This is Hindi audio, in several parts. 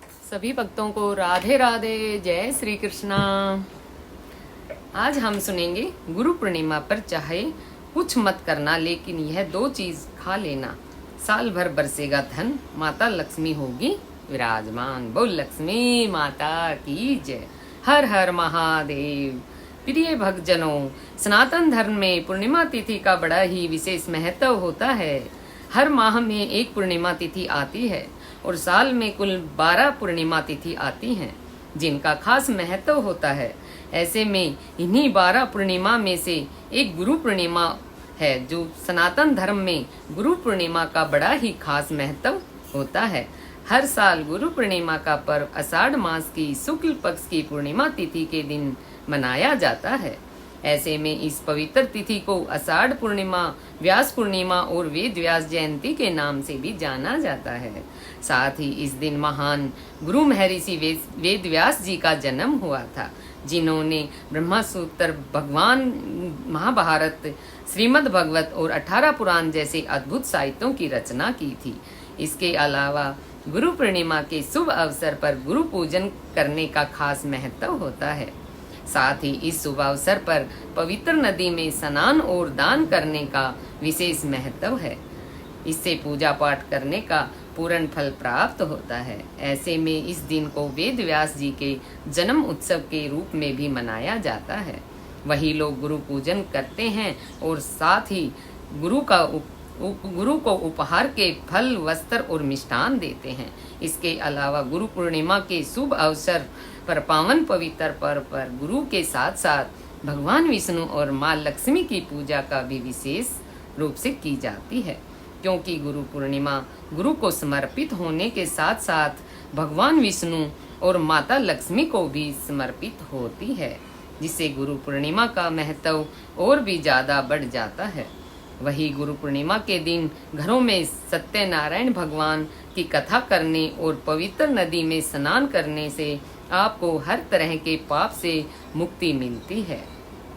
सभी भक्तों को राधे राधे, जय श्री कृष्णा। आज हम सुनेंगे गुरु पूर्णिमा पर चाहे कुछ मत करना, लेकिन यह दो चीज खा लेना, साल भर बरसेगा धन, माता लक्ष्मी होगी विराजमान। बोल लक्ष्मी माता की जय। हर हर महादेव। प्रिय भक्तजनों, सनातन धर्म में पूर्णिमा तिथि का बड़ा ही विशेष महत्व होता है। हर माह में एक पूर्णिमा तिथि आती है और साल में कुल 12 पूर्णिमा तिथि आती हैं, जिनका खास महत्व होता है। ऐसे में इन्हीं 12 पूर्णिमा में से एक गुरु पूर्णिमा है, जो सनातन धर्म में गुरु पूर्णिमा का बड़ा ही खास महत्व होता है। हर साल गुरु पूर्णिमा का पर्व आषाढ़ मास की शुक्ल पक्ष की पूर्णिमा तिथि के दिन मनाया जाता है। ऐसे में इस पवित्र तिथि को आषाढ़ पूर्णिमा, व्यास पूर्णिमा और वेद व्यास जयंती के नाम से भी जाना जाता है। साथ ही इस दिन महान गुरु महर्षि वेद व्यास जी का जन्म हुआ था, जिन्होंने ब्रह्मसूत्र, भगवान महाभारत, श्रीमद् भगवत और 18 पुराण जैसे अद्भुत साहित्यों की रचना की थी। इसके अलावा गुरु पूर्णिमा के शुभ अवसर पर गुरु पूजन करने का खास महत्व होता है। साथ ही इस शुभ अवसर पर पवित्र नदी में स्नान और दान करने का विशेष महत्व है। इससे पूजा पाठ करने का पूर्ण फल प्राप्त होता है। ऐसे में इस दिन को वेद व्यास जी के जन्म उत्सव के रूप में भी मनाया जाता है। वही लोग गुरु पूजन करते हैं और साथ ही गुरु को उपहार के फल, वस्त्र और मिष्ठान देते हैं। इसके अलावा गुरु पूर्णिमा के शुभ अवसर पर पावन पवित्र पर्व पर गुरु के साथ साथ भगवान विष्णु और माँ लक्ष्मी की पूजा का भी विशेष रूप से की जाती है, क्योंकि गुरु पूर्णिमा गुरु को समर्पित होने के साथ साथ भगवान विष्णु और माता लक्ष्मी को भी समर्पित होती है, जिससे गुरु पूर्णिमा का महत्व और भी ज्यादा बढ़ जाता है। वही गुरु पूर्णिमा के दिन घरों में सत्यनारायण भगवान की कथा करने और पवित्र नदी में स्नान करने से आपको हर तरह के पाप से मुक्ति मिलती है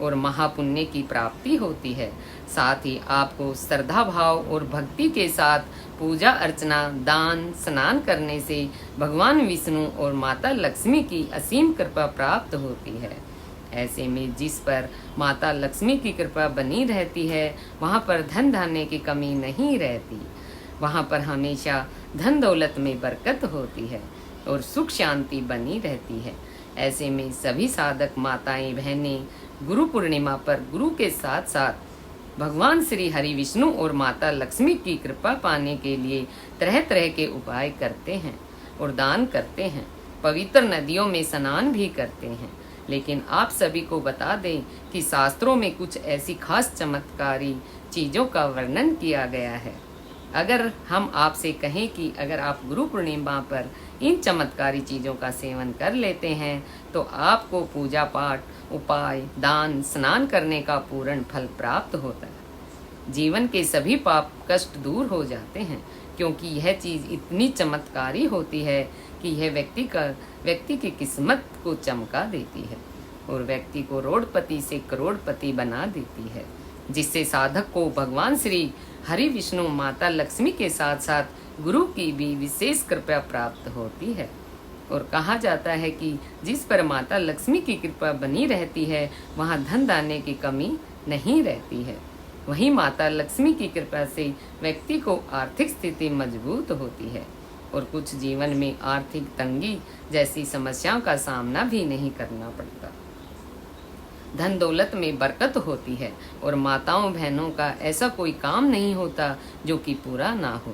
और महापुण्य की प्राप्ति होती है। साथ ही आपको श्रद्धा भाव और भक्ति के साथ पूजा अर्चना, दान, स्नान करने से भगवान विष्णु और माता लक्ष्मी की असीम कृपा प्राप्त होती है। ऐसे में जिस पर माता लक्ष्मी की कृपा बनी रहती है, वहाँ पर धन धान्य की कमी नहीं रहती। वहाँ पर हमेशा धन दौलत में बरकत होती है और सुख शांति बनी रहती है। ऐसे में सभी साधक माताएं बहनें गुरु पूर्णिमा पर गुरु के साथ साथ भगवान श्री हरि विष्णु और माता लक्ष्मी की कृपा पाने के लिए तरह तरह के उपाय करते हैं और दान करते हैं, पवित्र नदियों में स्नान भी करते हैं। लेकिन आप सभी को बता दें कि शास्त्रों में कुछ ऐसी खास चमत्कारी चीज़ों का वर्णन किया गया है। अगर हम आपसे कहें कि अगर आप गुरु पूर्णिमा पर इन चमत्कारी चीज़ों का सेवन कर लेते हैं तो आपको पूजा पाठ, उपाय, दान, स्नान करने का पूर्ण फल प्राप्त होता है। जीवन के सभी पाप कष्ट दूर हो जाते हैं, क्योंकि यह चीज़ इतनी चमत्कारी होती है कि यह व्यक्ति की किस्मत को चमका देती है और व्यक्ति को करोड़पति से करोड़पति बना देती है, जिससे साधक को भगवान श्री हरि विष्णु, माता लक्ष्मी के साथ साथ गुरु की भी विशेष कृपा प्राप्त होती है। और कहा जाता है कि जिस पर माता लक्ष्मी की कृपा बनी रहती है, वहाँ धन धान्य की कमी नहीं रहती है। वहीं माता लक्ष्मी की कृपा से व्यक्ति को आर्थिक स्थिति मजबूत होती है और कुछ जीवन में आर्थिक तंगी जैसी समस्याओं का सामना भी नहीं करना पड़ता। धन दौलत में बरकत होती है और माताओं बहनों का ऐसा कोई काम नहीं होता जो कि पूरा ना हो।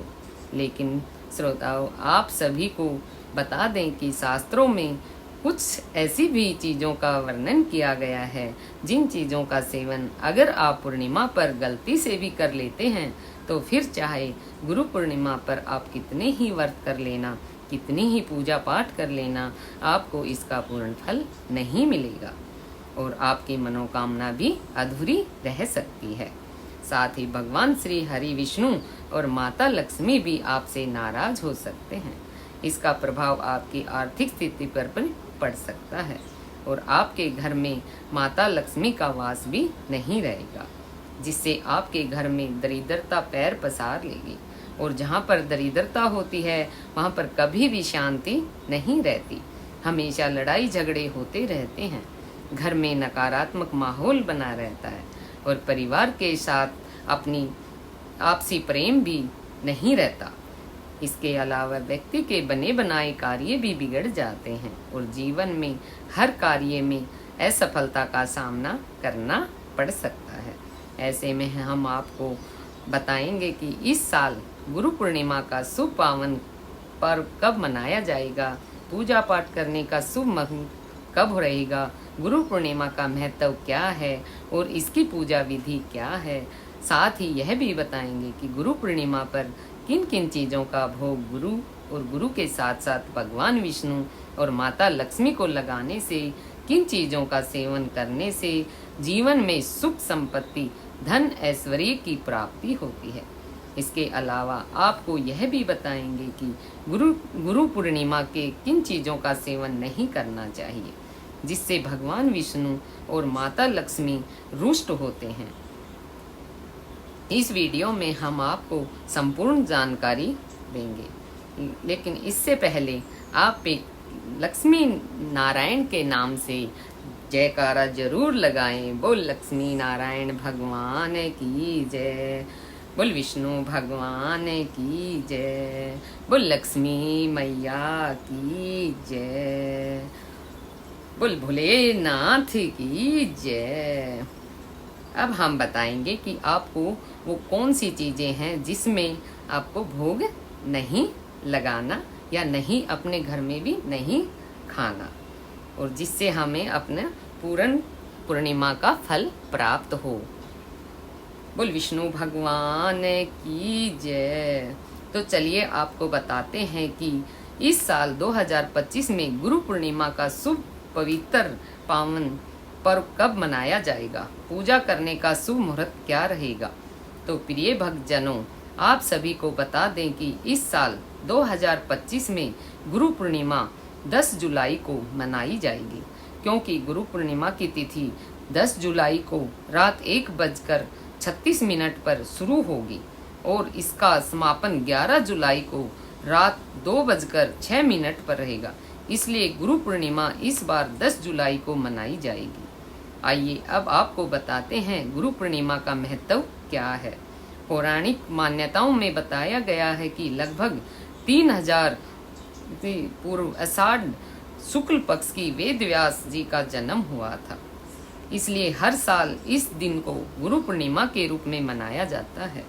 लेकिन श्रोताओं, आप सभी को बता दें कि शास्त्रों में कुछ ऐसी भी चीज़ों का वर्णन किया गया है, जिन चीज़ों का सेवन अगर आप पूर्णिमा पर गलती से भी कर लेते हैं तो फिर चाहे गुरु पूर्णिमा पर आप कितने ही व्रत कर लेना, कितनी ही पूजा पाठ कर लेना, आपको इसका पूर्ण फल नहीं मिलेगा और आपकी मनोकामना भी अधूरी रह सकती है। साथ ही भगवान श्री हरि विष्णु और माता लक्ष्मी भी आपसे नाराज हो सकते हैं। इसका प्रभाव आपकी आर्थिक स्थिति पर पड़ सकता है और आपके घर में माता लक्ष्मी का वास भी नहीं रहेगा, जिससे आपके घर में दरिद्रता पैर पसार लेगी और जहाँ पर दरिद्रता होती है वहाँ पर कभी भी शांति नहीं रहती। हमेशा लड़ाई झगड़े होते रहते हैं। घर में नकारात्मक माहौल बना रहता है और परिवार के साथ अपनी आपसी प्रेम भी नहीं रहता। इसके अलावा व्यक्ति के बने बनाए कार्य भी बिगड़ जाते हैं और जीवन में हर कार्य में असफलता का सामना करना पड़ सकता है। ऐसे में हम आपको बताएंगे कि इस साल गुरु पूर्णिमा का शुभ पावन पर्व कब मनाया जाएगा, पूजा पाठ करने का शुभ मुहूर्त कब रहेगा, गुरु पूर्णिमा का महत्व क्या है और इसकी पूजा विधि क्या है। साथ ही यह भी बताएंगे कि गुरु पूर्णिमा पर किन किन चीज़ों का भोग गुरु और गुरु के साथ साथ भगवान विष्णु और माता लक्ष्मी को लगाने से, किन चीज़ों का सेवन करने से जीवन में सुख संपत्ति धन ऐश्वर्य की प्राप्ति होती है। इसके अलावा आपको यह भी बताएंगे कि गुरु पूर्णिमा के किन चीज़ों का सेवन नहीं करना चाहिए जिससे भगवान विष्णु और माता लक्ष्मी रुष्ट होते हैं। इस वीडियो में हम आपको संपूर्ण जानकारी देंगे, लेकिन इससे पहले आप एक लक्ष्मी नारायण के नाम से जयकारा जरूर लगाएं। बोल लक्ष्मी नारायण भगवान की जय, बोल विष्णु भगवान की जय, बोल लक्ष्मी मैया की जय, बोल भोलेनाथ की जय। अब हम बताएंगे कि आपको वो कौन सी चीज़ें हैं जिसमें आपको भोग नहीं लगाना या नहीं अपने घर में भी नहीं खाना और जिससे हमें अपने पूर्ण पूर्णिमा का फल प्राप्त हो। बोल विष्णु भगवान की जय। तो चलिए आपको बताते हैं कि इस साल 2025 में गुरु पूर्णिमा का शुभ पवित्र पावन पर्व कब मनाया जाएगा, पूजा करने का शुभ मुहूर्त क्या रहेगा। तो प्रिय भक्तजनों, आप सभी को बता दें कि इस साल 2025 में गुरु पूर्णिमा 10 जुलाई को मनाई जाएगी, क्योंकि गुरु पूर्णिमा की तिथि 10 जुलाई को रात 1:36 पर शुरू होगी और इसका समापन 11 जुलाई को रात 2:06 पर रहेगा। इसलिए गुरु पूर्णिमा इस बार 10 जुलाई को मनाई जाएगी। आइए अब आपको बताते हैं गुरु पूर्णिमा का महत्व क्या है। पौराणिक मान्यताओं में बताया गया है कि लगभग 3000 पूर्व आषाढ़ शुक्ल पक्ष की वेद व्यास जी का जन्म हुआ था। इसलिए हर साल इस दिन को गुरु पूर्णिमा के रूप में मनाया जाता है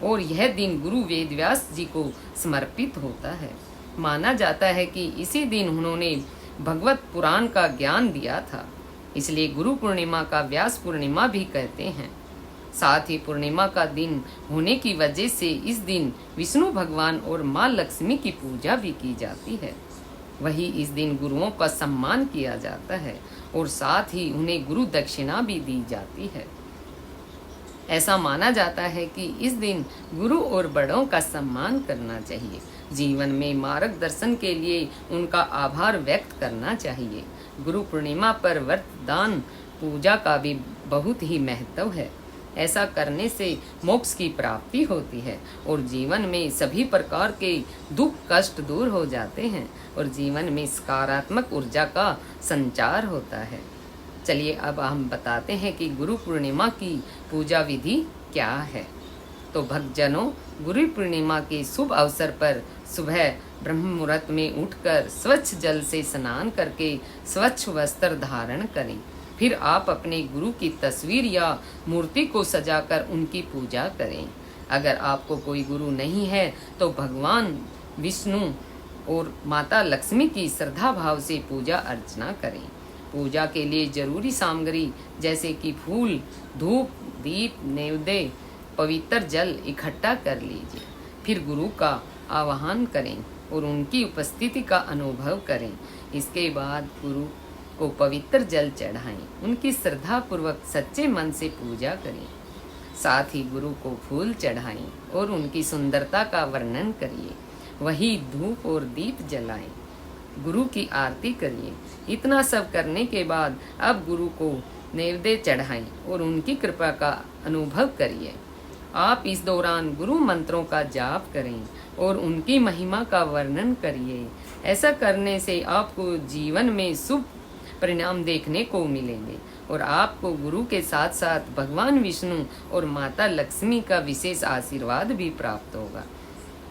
और यह दिन गुरु वेद व्यास जी को समर्पित होता है। माना जाता है कि इसी दिन उन्होंने भगवत पुराण का ज्ञान दिया था, इसलिए गुरु पूर्णिमा का व्यास पूर्णिमा भी कहते हैं। साथ ही पूर्णिमा का दिन होने की वजह से इस दिन विष्णु भगवान और माँ लक्ष्मी की पूजा भी की जाती है। वही इस दिन गुरुओं का सम्मान किया जाता है और साथ ही उन्हें गुरु दक्षिणा भी दी जाती है। ऐसा माना जाता है कि इस दिन गुरु और बड़ों का सम्मान करना चाहिए। जीवन में मार्गदर्शन के लिए उनका आभार व्यक्त करना चाहिए। गुरु पूर्णिमा पर व्रत दान पूजा का भी बहुत ही महत्व है। ऐसा करने से मोक्ष की प्राप्ति होती है और जीवन में सभी प्रकार के दुख कष्ट दूर हो जाते हैं और जीवन में सकारात्मक ऊर्जा का संचार होता है। चलिए अब हम बताते हैं कि गुरु पूर्णिमा की पूजा विधि क्या है। तो भक्तजनों, गुरु पूर्णिमा के शुभ अवसर पर सुबह ब्रह्म मुहूर्त में उठकर स्वच्छ जल से स्नान करके स्वच्छ वस्त्र धारण करें। फिर आप अपने गुरु की तस्वीर या मूर्ति को सजाकर उनकी पूजा करें। अगर आपको कोई गुरु नहीं है तो भगवान विष्णु और माता लक्ष्मी की श्रद्धा भाव से पूजा अर्चना करें। पूजा के लिए जरूरी सामग्री जैसे कि फूल, धूप, दीप, नैवेद्य, पवित्र जल इकट्ठा कर लीजिए। फिर गुरु का आवाहन करें और उनकी उपस्थिति का अनुभव करें। इसके बाद गुरु को पवित्र जल चढ़ाएं, उनकी श्रद्धा पूर्वक सच्चे मन से पूजा करें। साथ ही गुरु को फूल चढ़ाएं और उनकी सुंदरता का वर्णन करिए। वही धूप और दीप जलाएं, गुरु की आरती करिए। इतना सब करने के बाद अब गुरु को नैवेद्य चढ़ाएं और उनकी कृपा का अनुभव करिए। आप इस दौरान गुरु मंत्रों का जाप करें और उनकी महिमा का वर्णन करिए। ऐसा करने से आपको जीवन में शुभ परिणाम देखने को मिलेंगे और आपको गुरु के साथ साथ भगवान विष्णु और माता लक्ष्मी का विशेष आशीर्वाद भी प्राप्त होगा।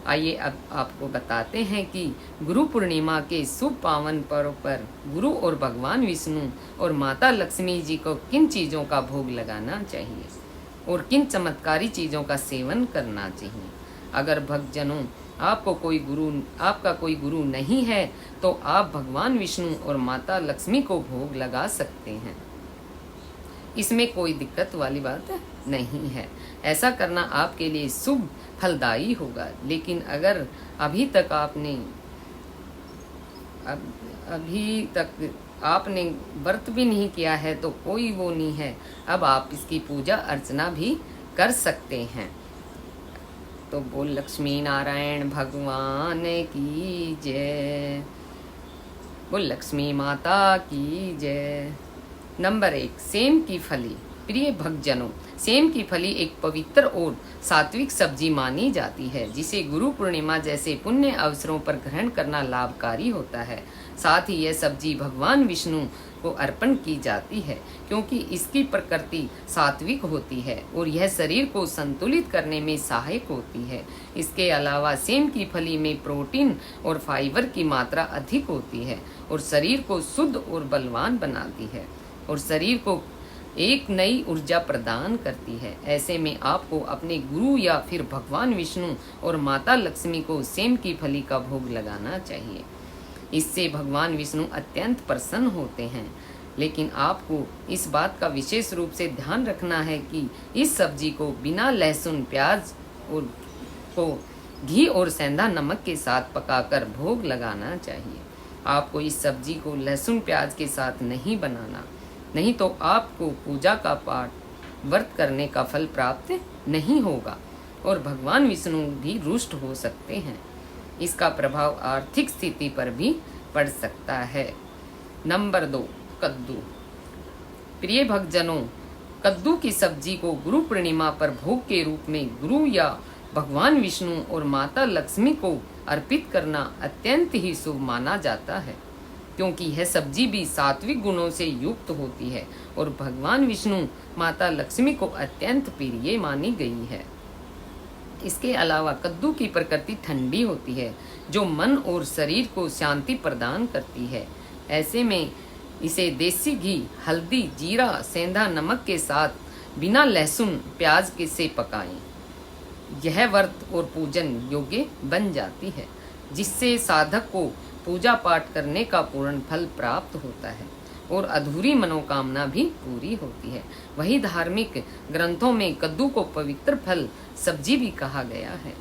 आइए अब आपको बताते हैं कि गुरु पूर्णिमा के शुभ पावन पर्व पर गुरु और भगवान विष्णु और माता लक्ष्मी जी को किन चीज़ों का भोग लगाना चाहिए और किन चमत्कारी चीज़ों का सेवन करना चाहिए। अगर भक्तजनों आपका कोई गुरु नहीं है तो आप भगवान विष्णु और माता लक्ष्मी को भोग लगा सकते हैं। इसमें कोई दिक्कत वाली बात नहीं है। ऐसा करना आपके लिए शुभ फलदायी होगा। लेकिन अगर अभी तक आपने व्रत भी नहीं किया है तो कोई वो नहीं है, अब आप इसकी पूजा अर्चना भी कर सकते हैं। तो बोल लक्ष्मी नारायण भगवान की जय, बोल लक्ष्मी माता की जय। नंबर 1, सेम की फली। प्रिय भक्तजनों, सेम की फली एक पवित्र और सात्विक सब्जी मानी जाती है जिसे गुरु पूर्णिमा जैसे पुण्य अवसरों पर ग्रहण करना लाभकारी होता है। साथ ही यह सब्जी भगवान विष्णु को अर्पण की जाती है क्योंकि इसकी प्रकृति सात्विक होती है और यह शरीर को संतुलित करने में सहायक होती है। इसके अलावा सेम की फली में प्रोटीन और फाइबर की मात्रा अधिक होती है और शरीर को शुद्ध और बलवान बनाती है और शरीर को एक नई ऊर्जा प्रदान करती है। ऐसे में आपको अपने गुरु या फिर भगवान विष्णु और माता लक्ष्मी को सेम की फली का भोग लगाना चाहिए। इससे भगवान विष्णु अत्यंत प्रसन्न होते हैं। लेकिन आपको इस बात का विशेष रूप से ध्यान रखना है कि इस सब्जी को बिना लहसुन, प्याज और को घी और सेंधा नमक के साथ पकाकर भोग लगाना चाहिए। आपको इस सब्जी को लहसुन प्याज के साथ नहीं बनाना, नहीं तो आपको पूजा का पाठ व्रत करने का फल प्राप्त नहीं होगा और भगवान विष्णु भी रुष्ट हो सकते हैं। इसका प्रभाव आर्थिक स्थिति पर भी पड़ सकता है। नंबर 2, कद्दू। प्रिय भक्तजनों, कद्दू की सब्जी को गुरु पूर्णिमा पर भोग के रूप में गुरु या भगवान विष्णु और माता लक्ष्मी को अर्पित करना अत्यंत ही शुभ माना जाता है क्योंकि यह सब्जी भी सात्विक गुणों से युक्त होती है और भगवान विष्णु माता लक्ष्मी को अत्यंत प्रिय मानी गई है। इसके अलावा कद्दू की प्रकृति ठंडी होती है जो मन और शरीर को शांति प्रदान करती है। ऐसे में इसे देसी घी, हल्दी, जीरा, सेंधा नमक के साथ बिना लहसुन प्याज के से पकाएं। यह व्रत और पूजन योग्य बन जाती है जिससे साधक को पूजा पाठ करने का पूर्ण फल प्राप्त होता है और अधूरी मनोकामना भी पूरी होती है। वही धार्मिक ग्रंथों में कद्दू को पवित्र फल सब्जी भी कहा गया है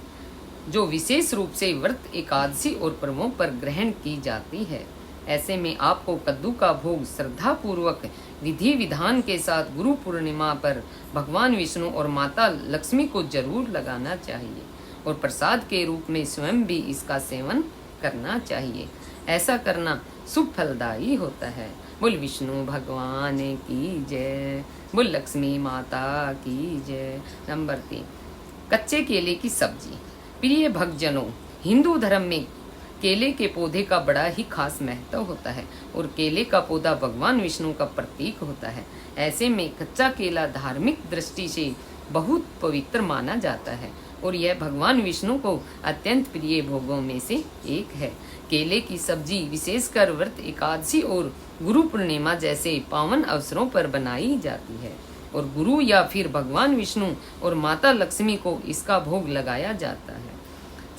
जो विशेष रूप से व्रत, एकादशी और पर्वों पर ग्रहण की जाती है। ऐसे में आपको कद्दू का भोग श्रद्धा पूर्वक विधि विधान के साथ गुरु पूर्णिमा पर भगवान विष्णु और माता लक्ष्मी को जरूर लगाना चाहिए और प्रसाद के रूप में स्वयं भी इसका सेवन करना चाहिए। ऐसा करना शुभ फलदायी होता है। बोल विष्णु भगवान की जय, बोल लक्ष्मी माता की जय। नंबर 3, कच्चे केले की सब्जी। प्रिय भक्तजनों, हिंदू धर्म में केले के पौधे का बड़ा ही खास महत्व होता है और केले का पौधा भगवान विष्णु का प्रतीक होता है। ऐसे में कच्चा केला धार्मिक दृष्टि से बहुत पवित्र माना जाता है और यह भगवान विष्णु को अत्यंत प्रिय भोगों में से एक है। केले की सब्जी विशेषकर व्रत, एकादशी और गुरु पूर्णिमा जैसे पावन अवसरों पर बनाई जाती है और गुरु या फिर भगवान विष्णु और माता लक्ष्मी को इसका भोग लगाया जाता है।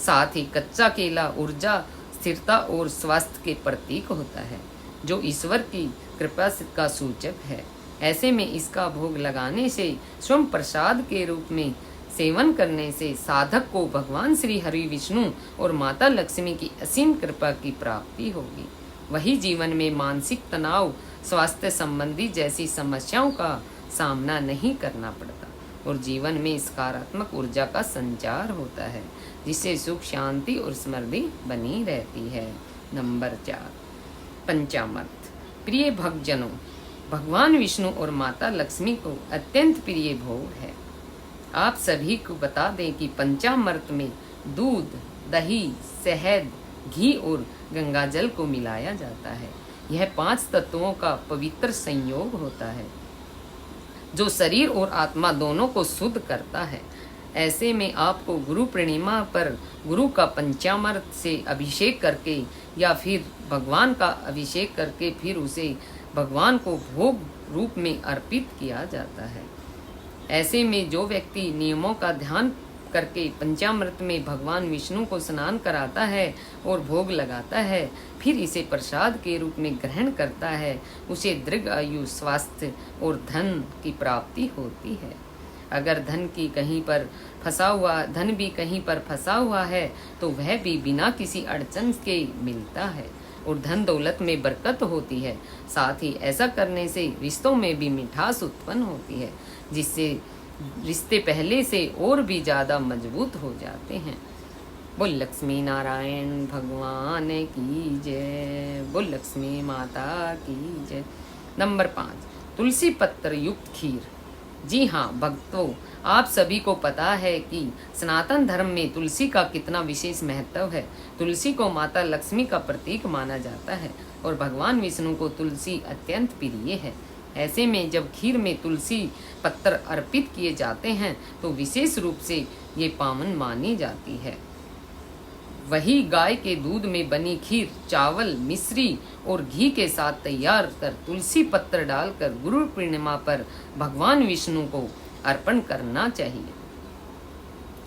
साथ ही कच्चा केला ऊर्जा, स्थिरता और स्वास्थ्य के प्रतीक होता है जो ईश्वर की कृपा का सूचक है। ऐसे में इसका भोग लगाने से स्वयं प्रसाद के रूप में सेवन करने से साधक को भगवान श्री हरि विष्णु और माता लक्ष्मी की असीम कृपा की प्राप्ति होगी। वही जीवन में मानसिक तनाव, स्वास्थ्य संबंधी जैसी समस्याओं का सामना नहीं करना पड़ता और जीवन में सकारात्मक ऊर्जा का संचार होता है जिससे सुख, शांति और समृद्धि बनी रहती है। नंबर 4, पंचामृत। प्रिय भक्तजनों, भगवान विष्णु और माता लक्ष्मी को अत्यंत प्रिय भोग है। आप सभी को बता दें कि पंचामृत में दूध, दही, शहद, घी और गंगाजल को मिलाया जाता है। यह 5 तत्वों का पवित्र संयोग होता है जो शरीर और आत्मा दोनों को शुद्ध करता है। ऐसे में आपको गुरु पूर्णिमा पर गुरु का पंचामृत से अभिषेक करके या फिर भगवान का अभिषेक करके फिर उसे भगवान को भोग रूप में अर्पित किया जाता है। ऐसे में जो व्यक्ति नियमों का ध्यान करके पंचामृत में भगवान विष्णु को स्नान कराता है और भोग लगाता है, फिर इसे प्रसाद के रूप में ग्रहण करता है, उसे दीर्घ आयु, स्वास्थ्य और धन की प्राप्ति होती है। अगर धन भी कहीं पर फंसा हुआ है तो वह भी बिना किसी अड़चन के मिलता है और धन दौलत में बरकत होती है। साथ ही ऐसा करने से रिश्तों में भी मिठास उत्पन्न होती है, जिससे रिश्ते पहले से और भी ज्यादा मजबूत हो जाते हैं। बोल लक्ष्मी नारायण भगवान की जय। बोल लक्ष्मी माता की जय। नंबर 5, तुलसी पत्र युक्त खीर। जी हाँ भक्तों, आप सभी को पता है कि सनातन धर्म में तुलसी का कितना विशेष महत्व है। तुलसी को माता लक्ष्मी का प्रतीक माना जाता है और भगवान विष्णु को तुलसी अत्यंत प्रिय है। ऐसे में जब खीर में तुलसी पत्र अर्पित किए जाते हैं तो विशेष रूप से ये पावन मानी जाती है। वही गाय के दूध में बनी खीर चावल, मिश्री और घी के साथ तैयार कर तुलसी पत्र डालकर गुरु पूर्णिमा पर भगवान विष्णु को अर्पण करना चाहिए।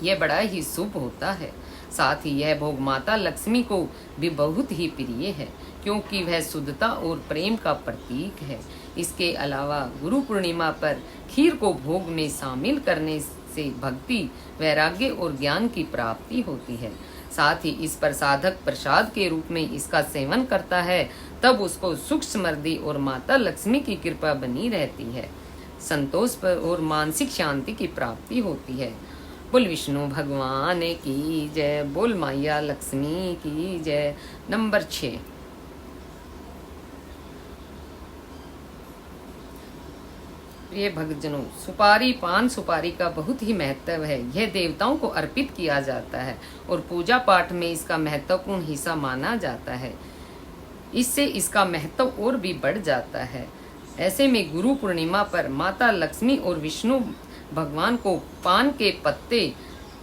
यह बड़ा ही शुभ होता है। साथ ही यह भोग माता लक्ष्मी को भी बहुत ही प्रिय है, क्योंकि वह शुद्धता और प्रेम का प्रतीक है। इसके अलावा गुरु पूर्णिमा पर खीर को भोग में शामिल करने से भक्ति, वैराग्य और ज्ञान की प्राप्ति होती है। साथ ही इस पर साधक प्रसाद के रूप में इसका सेवन करता है, तब उसको सुख समृद्धि और माता लक्ष्मी की कृपा बनी रहती है। संतोष पर और मानसिक शांति की प्राप्ति होती है। बोल विष्णु भगवान की जय। बोल मैया लक्ष्मी की जय। नंबर 6, प्रिय भक्तजनों, सुपारी, पान सुपारी का बहुत ही महत्व है। यह देवताओं को अर्पित किया जाता है और पूजा पाठ में इसका महत्वपूर्ण हिस्सा माना जाता है। इससे इसका महत्व और भी बढ़ जाता है। ऐसे में गुरु पूर्णिमा पर माता लक्ष्मी और विष्णु भगवान को पान के पत्ते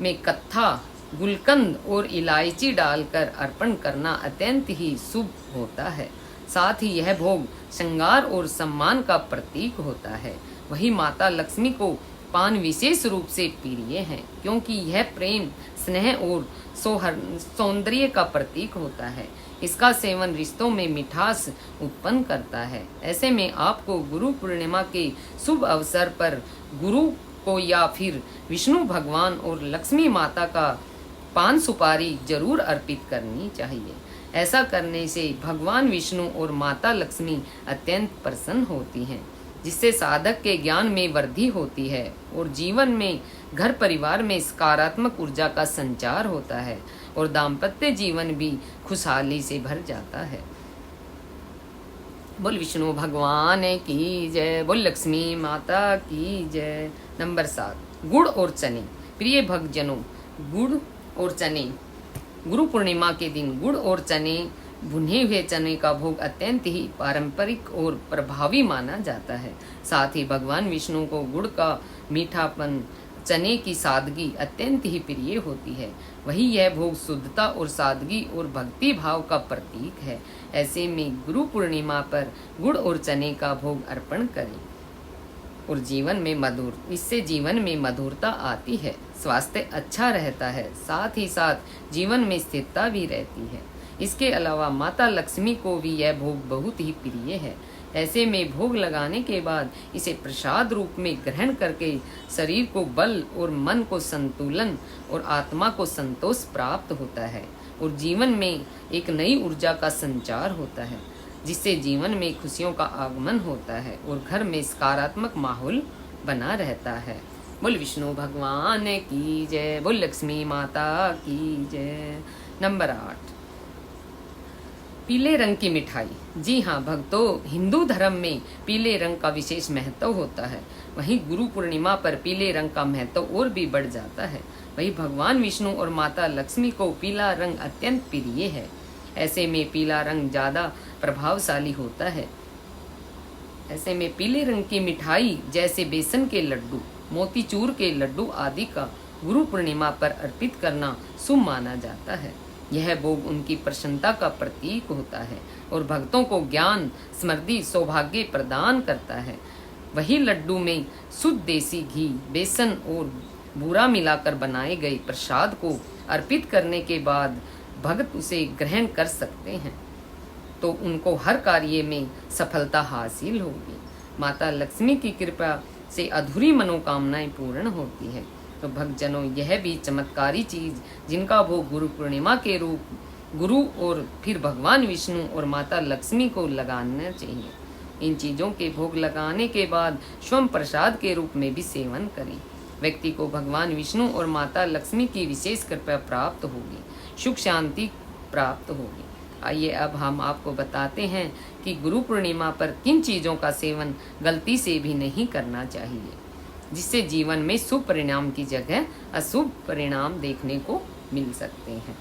में कत्था, गुलकंद और इलायची डालकर अर्पण करना अत्यंत ही शुभ होता है। साथ ही यह भोग श्रृंगार और सम्मान का प्रतीक होता है। वही माता लक्ष्मी को पान विशेष रूप से प्रिय है, क्योंकि यह प्रेम, स्नेह और सौंदर्य का प्रतीक होता है। इसका सेवन रिश्तों में मिठास उत्पन्न करता है। ऐसे में आपको गुरु पूर्णिमा के शुभ अवसर पर गुरु को या फिर विष्णु भगवान और लक्ष्मी माता का पान सुपारी जरूर अर्पित करनी चाहिए। ऐसा करने से भगवान विष्णु और माता लक्ष्मी अत्यंत प्रसन्न होती हैं, जिससे साधक के ज्ञान में वृद्धि होती है और जीवन में, घर परिवार में सकारात्मक ऊर्जा का संचार होता है और दाम्पत्य जीवन भी खुशहाली से भर जाता है। बोल विष्णु भगवान की जय। बोल लक्ष्मी माता की जय। नंबर 7, गुड़ और चने। प्रिय भक्तजनों, गुड़ और चने, गुरु पूर्णिमा के दिन गुड़ और चने, भुने हुए चने का भोग अत्यंत ही पारंपरिक और प्रभावी माना जाता है। साथ ही भगवान विष्णु को गुड़ का मीठापन, चने की सादगी अत्यंत ही प्रिय होती है। वही यह भोग शुद्धता और सादगी और भक्ति भाव का प्रतीक है। ऐसे में गुरु पूर्णिमा पर गुड़ और चने का भोग अर्पण करें और इससे जीवन में मधुरता आती है, स्वास्थ्य अच्छा रहता है, साथ ही साथ जीवन में स्थिरता भी रहती है। इसके अलावा माता लक्ष्मी को भी यह भोग बहुत ही प्रिय है। ऐसे में भोग लगाने के बाद इसे प्रसाद रूप में ग्रहण करके शरीर को बल और मन को संतुलन और आत्मा को संतोष प्राप्त होता है और जीवन में एक नई ऊर्जा का संचार होता है, जिससे जीवन में खुशियों का आगमन होता है और घर में सकारात्मक माहौल बना रहता है। बोल विष्णु भगवान की जय। बोल लक्ष्मी माता की जय। नंबर 8, पीले रंग की मिठाई। जी हाँ भक्तों, हिंदू धर्म में पीले रंग का विशेष महत्व होता है। वहीं गुरु पूर्णिमा पर पीले रंग का महत्व और भी बढ़ जाता है। वहीं भगवान विष्णु और माता लक्ष्मी को पीला रंग अत्यंत प्रिय है। ऐसे में पीला रंग ज्यादा प्रभावशाली होता है। ऐसे में पीले रंग की मिठाई जैसे बेसन के लड्डू, मोतीचूर के लड्डू आदि का गुरु पूर्णिमा पर अर्पित करना शुभ माना जाता है। यह भोग उनकी प्रसन्नता का प्रतीक होता है और भक्तों को ज्ञान, समृद्धि, सौभाग्य प्रदान करता है। वही लड्डू में शुद्ध देसी घी, बेसन और बूरा मिलाकर बनाए गए प्रसाद को अर्पित करने के बाद भक्त उसे ग्रहण कर सकते हैं तो उनको हर कार्य में सफलता हासिल होगी। माता लक्ष्मी की कृपा से अधूरी मनोकामनाएं पूर्ण होती है। तो भक्तजनों, यह भी चमत्कारी चीज जिनका भोग गुरु पूर्णिमा के रूप गुरु और फिर भगवान विष्णु और माता लक्ष्मी को लगाना चाहिए। इन चीजों के भोग लगाने के बाद स्वयं प्रसाद के रूप में भी सेवन करें। व्यक्ति को भगवान विष्णु और माता लक्ष्मी की विशेष कृपा प्राप्त होगी, सुख शांति प्राप्त होगी। आइए अब हम आपको बताते हैं कि गुरु पूर्णिमा पर किन चीजों का सेवन गलती से भी नहीं करना चाहिए, जिससे जीवन में शुभ परिणाम की जगह अशुभ परिणाम देखने को मिल सकते हैं।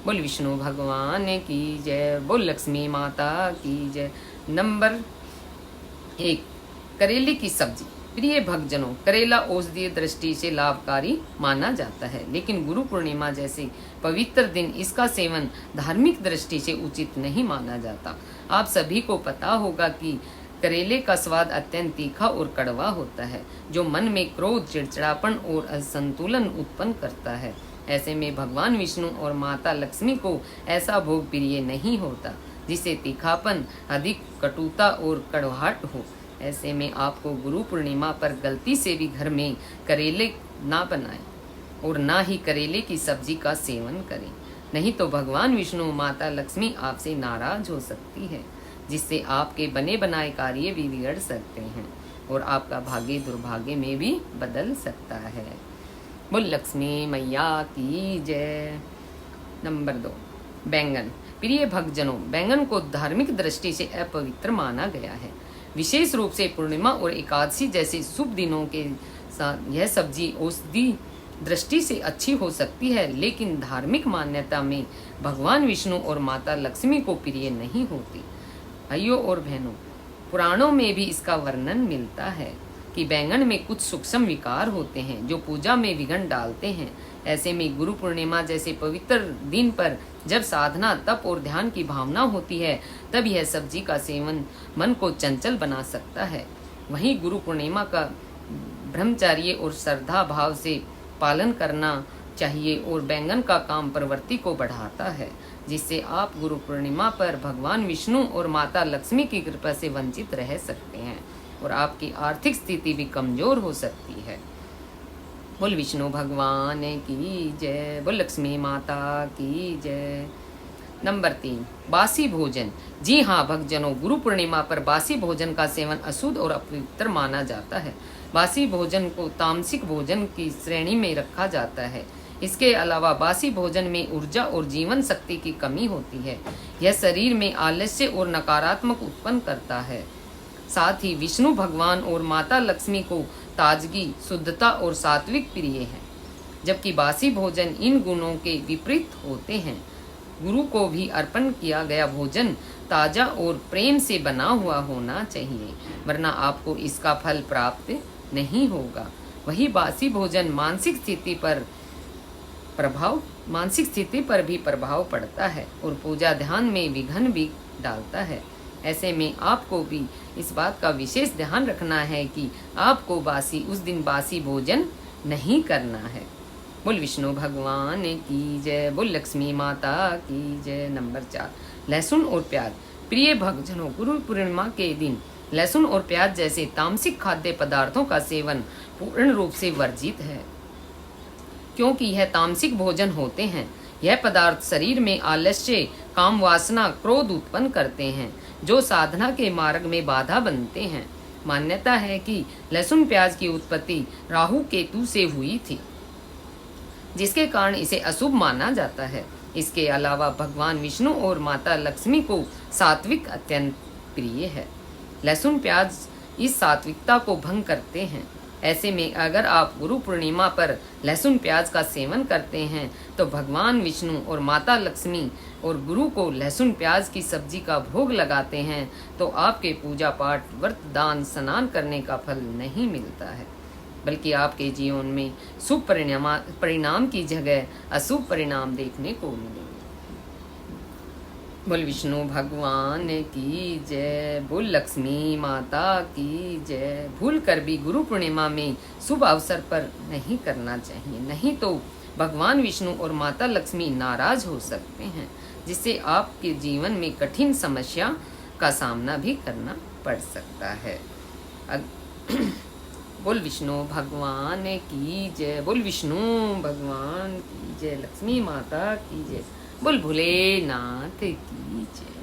बोल विष्णु भगवान की जय, बोल लक्ष्मी माता की जय। नंबर 1, करेले की सब्जी। प्रिय भक्तजनों, करेला औषधीय दृष्टि से लाभकारी माना जाता है, लेकिन गुरु पूर्णिमा जैसे पवित्र दिन इसका सेवन धार्मिक दृष्टि से उचित नहीं माना जाता। आप सभी को पता होगा कि करेले का स्वाद अत्यंत तीखा और कड़वा होता है, जो मन में क्रोध, चिड़चिड़ापन और असंतुलन उत्पन्न करता है। ऐसे में भगवान विष्णु और माता लक्ष्मी को ऐसा भोग प्रिय नहीं होता जिससे तीखापन, अधिक कटुता और कड़वाहट हो। ऐसे में आपको गुरु पूर्णिमा पर गलती से भी घर में करेले ना बनाएं और ना ही करेले की सब्जी का सेवन करें, नहीं तो भगवान विष्णु, माता लक्ष्मी आपसे नाराज हो सकती है, जिससे आपके बने बनाए कार्य भी बिगड़ सकते हैं और आपका भाग्य दुर्भाग्य में भी बदल सकता है। बोल लक्ष्मी मैया की जय। नंबर 2, बैंगन। प्रिय भक्तजनों, बैंगन को धार्मिक दृष्टि से अपवित्र माना गया है। विशेष रूप से पूर्णिमा और एकादशी जैसे शुभ दिनों के साथ यह सब्जी औषधि दृष्टि से अच्छी हो सकती है, लेकिन धार्मिक मान्यता में भगवान विष्णु और माता लक्ष्मी को प्रिय नहीं होती। भाइयों और बहनों, पुराणों में भी इसका वर्णन मिलता है कि बैंगन में कुछ सूक्ष्म विकार होते हैं जो पूजा में विघ्न डालते हैं। ऐसे में गुरु पूर्णिमा जैसे पवित्र दिन पर जब साधना, तप और ध्यान की भावना होती है, तब यह सब्जी का सेवन मन को चंचल बना सकता है। वहीं गुरु पूर्णिमा का ब्रह्मचर्य और श्रद्धा भाव से पालन करना चाहिए और बैंगन का काम प्रवृत्ति को बढ़ाता है, जिससे आप गुरु पूर्णिमा पर भगवान विष्णु और माता लक्ष्मी की कृपा से वंचित रह सकते हैं और आपकी आर्थिक स्थिति भी कमजोर हो सकती है। बोल विष्णु भगवान की जय, बोल लक्ष्मी माता की जय। नंबर 3, बासी भोजन। जी हाँ भक्तजनों, गुरु पूर्णिमा पर बासी भोजन का सेवन अशुद्ध और अपवित्र माना जाता है। बासी भोजन को तामसिक भोजन की श्रेणी में रखा जाता है। इसके अलावा बासी भोजन में ऊर्जा और जीवन शक्ति की कमी होती है। यह शरीर में आलस्य और नकारात्मक उत्पन्न करता है। साथ ही विष्णु भगवान और माता लक्ष्मी को ताजगी, शुद्धता और सात्विक प्रिय है, जबकि बासी भोजन इन गुणों के विपरीत होते हैं। गुरु को भी अर्पण किया गया भोजन ताजा और प्रेम से बना हुआ होना चाहिए, वरना आपको इसका फल प्राप्त नहीं होगा। वही बासी भोजन मानसिक स्थिति पर भी प्रभाव पड़ता है और पूजा ध्यान में विघ्न भी डालता है। ऐसे में आपको भी इस बात का विशेष ध्यान रखना है कि आपको उस दिन बासी भोजन नहीं करना है। बोल विष्णु भगवान की जय, बोल लक्ष्मी माता की जय। नंबर 4, लहसुन और प्याज। प्रिय भक्तजनों, गुरु पूर्णिमा के दिन लहसुन और प्याज जैसे तामसिक खाद्य पदार्थों का सेवन पूर्ण रूप से वर्जित है, क्योंकि यह तामसिक भोजन होते हैं। यह पदार्थ शरीर में आलस्य, काम वासना, क्रोध उत्पन्न करते हैं, जो साधना के मार्ग में बाधा बनते हैं। मान्यता है कि लहसुन प्याज की उत्पत्ति राहु केतु से हुई थी, जिसके कारण इसे अशुभ माना जाता है। इसके अलावा भगवान विष्णु और माता लक्ष्मी को सात्विक अत्यंत प्रिय है। लहसुन प्याज इस सात्विकता को भंग करते हैं। ऐसे में अगर आप गुरु पूर्णिमा पर लहसुन प्याज का सेवन करते हैं तो भगवान विष्णु और माता लक्ष्मी और गुरु को लहसुन प्याज की सब्जी का भोग लगाते हैं तो आपके पूजा पाठ, व्रत, दान, स्नान करने का फल नहीं मिलता है, बल्कि आपके जीवन में शुभ परिणाम की जगह अशुभ परिणाम देखने को मिलेंगे। बोल विष्णु भगवान की जय, बोल लक्ष्मी माता की जय। भूल कर भी गुरु पूर्णिमा में शुभ अवसर पर नहीं करना चाहिए, नहीं तो भगवान विष्णु और माता लक्ष्मी नाराज हो सकते हैं, जिससे आपके जीवन में कठिन समस्या का सामना भी करना पड़ सकता है। बोल विष्णु भगवान की जय, बोल विष्णु भगवान की जय, लक्ष्मी माता की जय, बोल भोलेनाथ की जय।